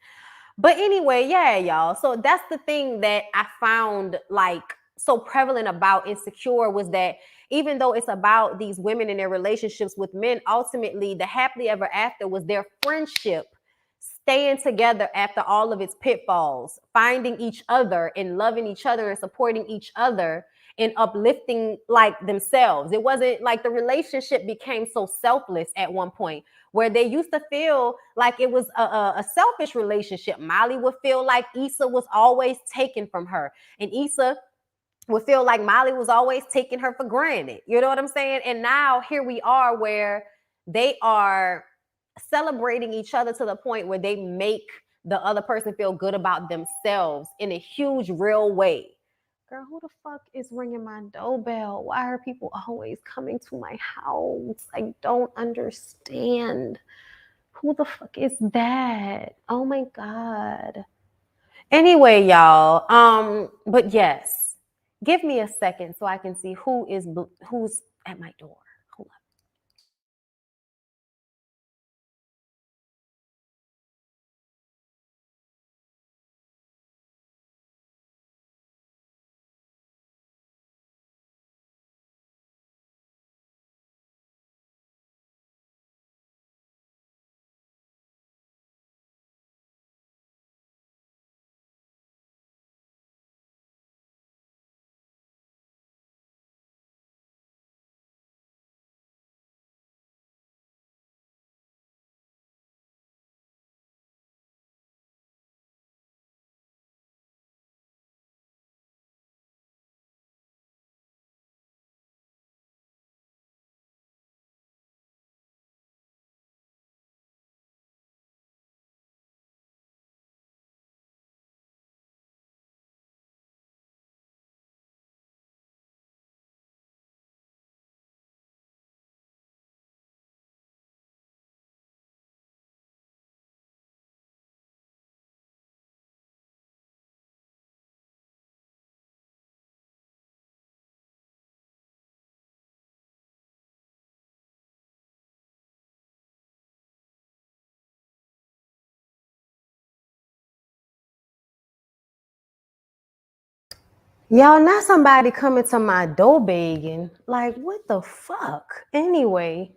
But anyway, yeah, y'all. So that's the thing that I found like so prevalent about Insecure, was that even though it's about these women and their relationships with men, ultimately the happily ever after was their friendship, staying together after all of its pitfalls, finding each other and loving each other and supporting each other and uplifting like themselves. It wasn't like the relationship became so selfless at one point, where they used to feel like it was a selfish relationship. Molly would feel like Issa was always taken from her, and Issa would feel like Molly was always taking her for granted. You know what I'm saying? And now here we are where they are celebrating each other to the point where they make the other person feel good about themselves in a huge, real way. Girl, who the fuck is ringing my doorbell? Why are people always coming to my house? I don't understand. Who the fuck is that? Oh my God. Anyway, y'all. But yes, give me a second so I can see who's at my door. Hold up. Y'all, not somebody coming to my door begging. Like, what the fuck? Anyway.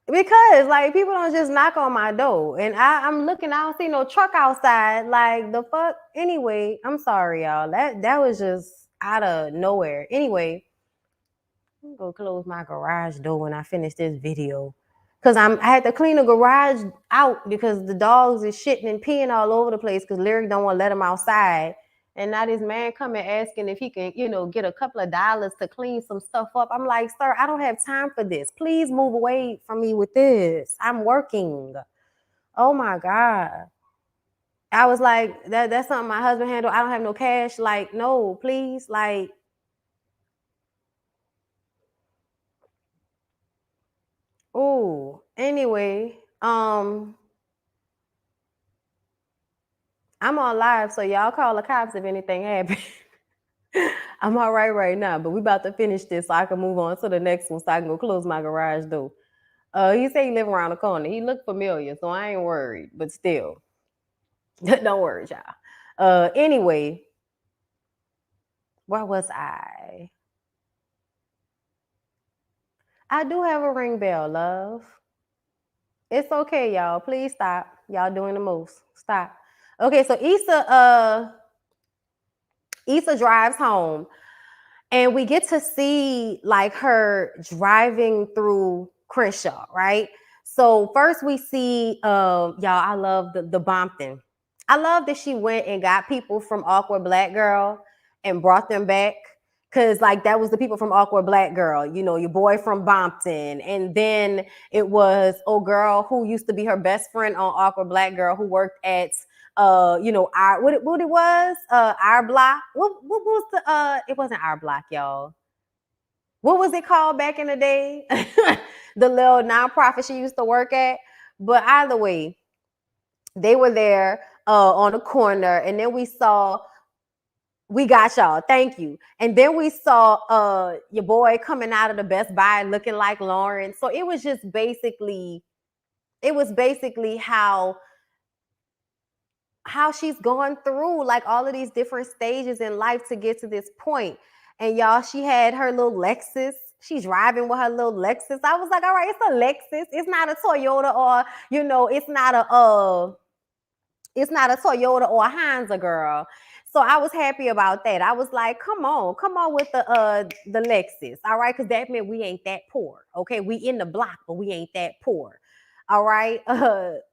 Because like people don't just knock on my door, and I'm looking, I don't see no truck outside. Like the fuck. Anyway, I'm sorry, y'all. That was just out of nowhere. Anyway, I'm gonna close my garage door when I finish this video, cause I had to clean the garage out because the dogs is shitting and peeing all over the place. Cause Lyric don't want to let them outside, And now this man coming asking if he can, get a couple of dollars to clean some stuff up. I'm like, sir, I don't have time for this. Please move away from me with this. I'm working. Oh my God. I was like, that's something my husband handled. I don't have no cash. Like, no, please. Like, oh, anyway, I'm on live, so y'all call the cops if anything happens. I'm all right now, but we about to finish this so I can move on to the next one so I can go close my garage door. He said he live around the corner. He looked familiar, so I ain't worried, but still. Don't worry, y'all. Anyway, where was I? I do have a ring bell, love. It's okay, y'all. Please stop. Y'all doing the most. Stop. Okay, so Issa drives home, and we get to see like her driving through Crenshaw, right? So first we see y'all, I love the Bompton. I love that she went and got people from Awkward Black Girl and brought them back. Cause like that was the people from Awkward Black Girl, your boy from Bompton. And then it was girl who used to be her best friend on Awkward Black Girl who worked at our what it was our block. What was the it wasn't our block, y'all. What was it called back in the day? The little nonprofit she used to work at. But either way, they were there on the corner, and then we got y'all. Thank you. And then we saw your boy coming out of the Best Buy looking like Lauren. So it was basically how she's gone through like all of these different stages in life to get to this point. And y'all, she had her little Lexus. She's driving with her little Lexus. I was like, all right, it's a Lexus. It's not a Toyota or, it's not a Toyota or a Honda, girl. So I was happy about that. I was like, come on with the Lexus. All right, because that meant we ain't that poor. Okay, we in the block, but we ain't that poor. All right.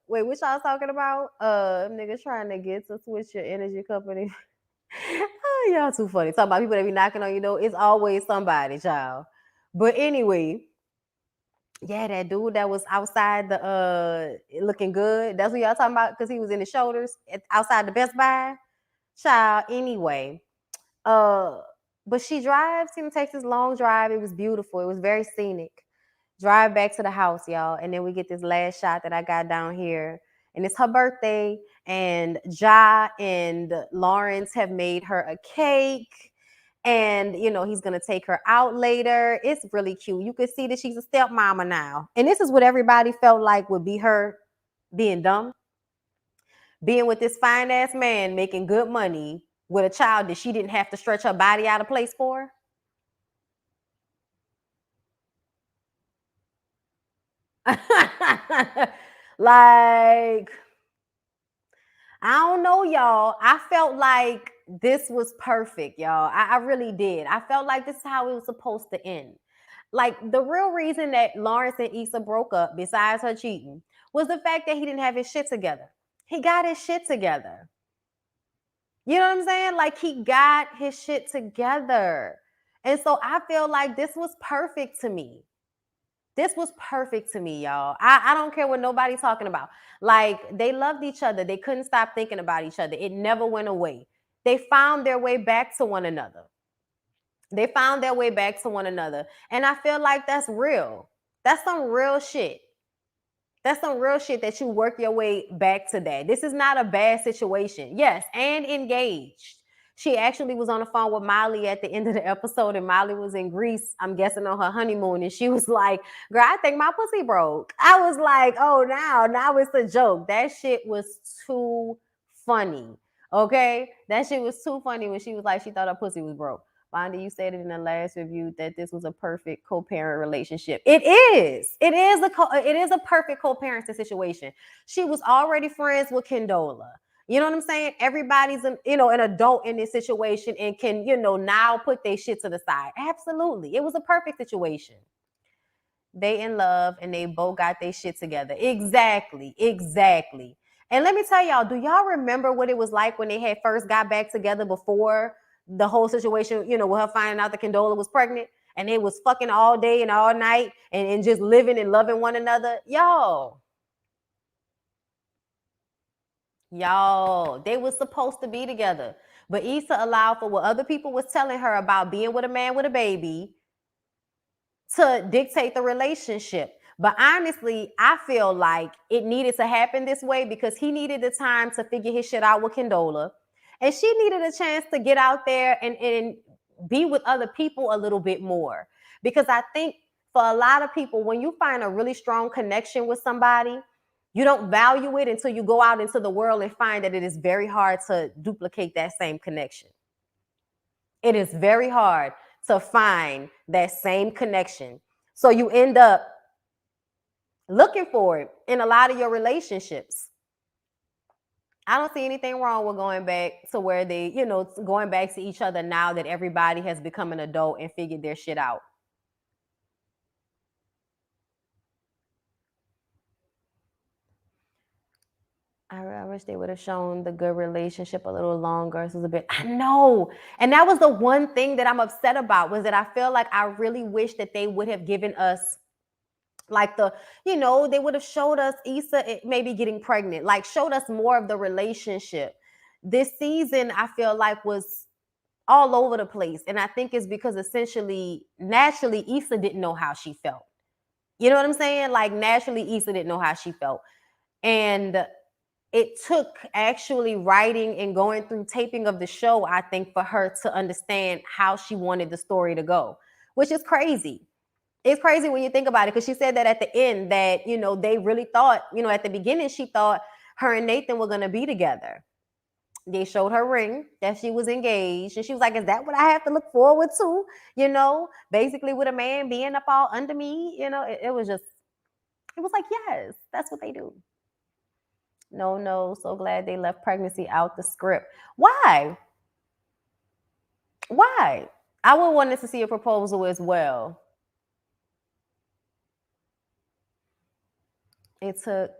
Wait, what y'all talking about? Niggas trying to get to switch your energy company. Oh, y'all too funny. Talking about people that be knocking on your door. It's always somebody, child. But anyway, yeah, that dude that was outside the looking good. That's what y'all talking about because he was in the shoulders outside the Best Buy. Child, anyway. But she drives, takes this long drive. It was beautiful. It was very scenic. Drive back to the house, y'all. And then we get this last shot that I got down here. And it's her birthday. And Ja and Lawrence have made her a cake. And, he's going to take her out later. It's really cute. You can see that she's a stepmama now. And this is what everybody felt like would be her being dumb. Being with this fine-ass man, making good money with a child that she didn't have to stretch her body out of place for. Like, I don't know, y'all. I felt like this was perfect, y'all. I really did. I felt like this is how it was supposed to end. Like, the real reason that Lawrence and Issa broke up, besides her cheating, was the fact that he didn't have his shit together. He got his shit together. You know what I'm saying? Like, he got his shit together. And so I feel like this was perfect to me. This was perfect to me, y'all. I don't care what nobody's talking about. Like, they loved each other. They couldn't stop thinking about each other. It never went away. They found their way back to one another. They found their way back to one another. And I feel like that's real. That's some real shit. That's some real shit that you work your way back to that. This is not a bad situation. Yes, and engaged. She actually was on the phone with Molly at the end of the episode, and Molly was in Greece, I'm guessing on her honeymoon, and she was like, girl, I think my pussy broke. I was like, oh, now it's a joke. That shit was too funny, okay? That shit was too funny when she was like, she thought her pussy was broke. Bondi, you stated in the last review that this was a perfect co-parent relationship. It is. It is a perfect co-parenting situation. She was already friends with Condola. You know what I'm saying? Everybody's an adult in this situation and can, now put their shit to the side. Absolutely. It was a perfect situation. They in love and they both got their shit together. Exactly. And let me tell y'all, do y'all remember what it was like when they had first got back together before the whole situation, you know, with her finding out that Condola was pregnant? And they was fucking all day and all night and just living and loving one another. Y'all, they was supposed to be together. But Issa allowed for what other people was telling her about being with a man with a baby to dictate the relationship. But honestly, I feel like it needed to happen this way because he needed the time to figure his shit out with Condola. And she needed a chance to get out there and be with other people a little bit more. Because I think for a lot of people, when you find a really strong connection with somebody, you don't value it until you go out into the world and find that it is very hard to duplicate that same connection. It is very hard to find that same connection. So you end up looking for it in a lot of your relationships. I don't see anything wrong with going back to where they, you know, going back to each other now that everybody has become an adult and figured their shit out. I wish they would have shown the good relationship a little longer. This was a bit, I know. And that was the one thing that I'm upset about, was that I feel like I really wish that they would have given us like they would have showed us Issa maybe getting pregnant, like showed us more of the relationship. This season, I feel like, was all over the place. And I think it's because essentially, naturally, Issa didn't know how she felt. You know what I'm saying? Like naturally, Issa didn't know how she felt. And it took actually writing and going through taping of the show, I think, for her to understand how she wanted the story to go, which is crazy. It's crazy when you think about it, because she said that at the end that, you know, they really thought, you know, at the beginning, she thought her and Nathan were going to be together. They showed her ring that she was engaged. And she was like, is that what I have to look forward to? You know, basically with a man being up all under me, you know, it was like, yes, that's what they do. No, so glad they left pregnancy out the script. Why? I would want to see a proposal as well. It took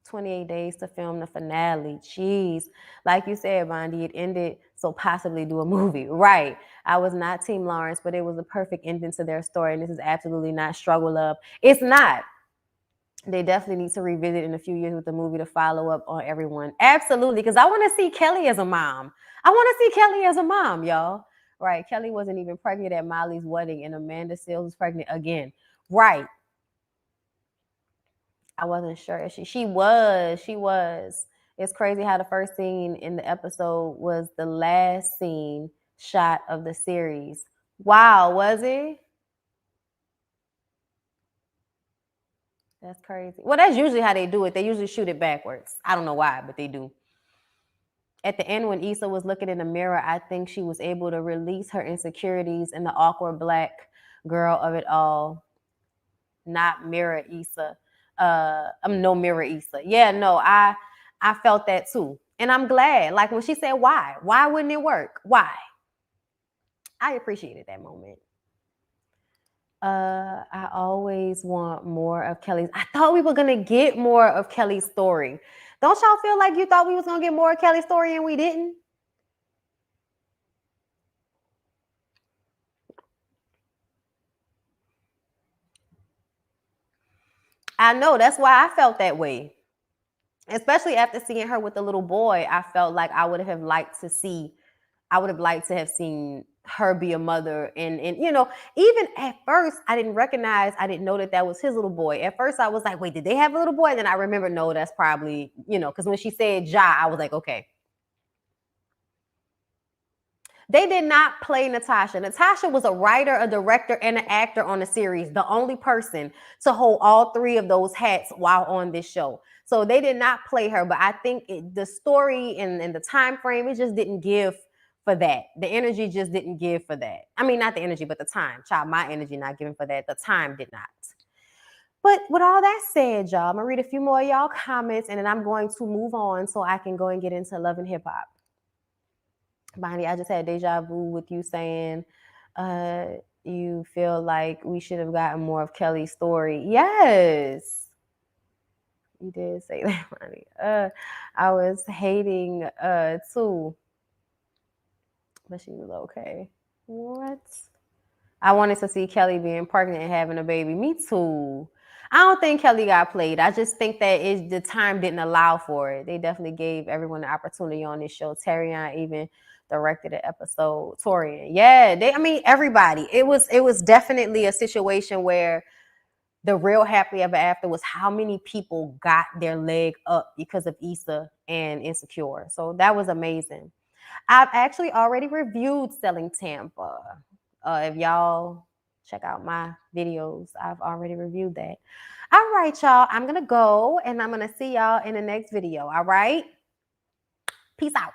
28 days to film the finale. Jeez. Like you said, Bondi, it ended, so possibly do a movie. Right. I was not Team Lawrence, but it was a perfect ending to their story. And this is absolutely not struggle love. It's not. They definitely need to revisit in a few years with the movie to follow up on everyone. Absolutely. Because I want to see Kelly as a mom. Y'all. Right. Kelly wasn't even pregnant at Molly's wedding, and Amanda Seales was pregnant again. Right. I wasn't sure if she was. It's crazy how the first scene in the episode was the last scene shot of the series. Wow, was it? That's crazy. Well, that's usually how they do it. They usually shoot it backwards. I don't know why, but they do. At the end, when Issa was looking in the mirror, I think she was able to release her insecurities and the awkward black girl of it all. Not mirror Issa. I'm no mirror Issa. Yeah, no, I felt that too. And I'm glad. Like when she said, why wouldn't it work? Why? I appreciated that moment. I always want more of Kelly's. I thought we were gonna get more of Kelly's story. Don't y'all feel like you thought we was gonna get more of Kelly's story and we didn't? I know, that's why I felt that way. Especially after seeing her with the little boy, I felt like I would have liked to have seen her be a mother. And you know, even at first, I didn't know that was his little boy. At first, I was like, wait, did they have a little boy? And then I remember, no, that's probably, you know, because when she said Ja, I was like, okay. They did not play Natasha. Natasha was a writer, a director, and an actor on the series, the only person to hold all three of those hats while on this show. So they did not play her, but I think the story and the time frame, it just didn't give for that. The energy just didn't give for that. I mean, not the energy, but the time. Child, my energy not giving for that. The time did not. But with all that said, y'all, I'm going to read a few more of y'all comments, and then I'm going to move on so I can go and get into Love and Hip Hop. Bonnie, I just had deja vu with you saying you feel like we should have gotten more of Kelly's story. Yes. You did say that, Ronnie. I was hating too, but she was okay. What? I wanted to see Kelly being pregnant and having a baby. Me too. I don't think Kelly got played. I just think that the time didn't allow for it. They definitely gave everyone the opportunity on this show. Terrion even directed an episode. Torian, yeah. I mean, everybody. It was definitely a situation where the real happy ever after was how many people got their leg up because of Issa and Insecure. So that was amazing. I've actually already reviewed Selling Tampa. If y'all check out my videos, I've already reviewed that. All right, y'all. I'm going to go and I'm going to see y'all in the next video. All right. Peace out.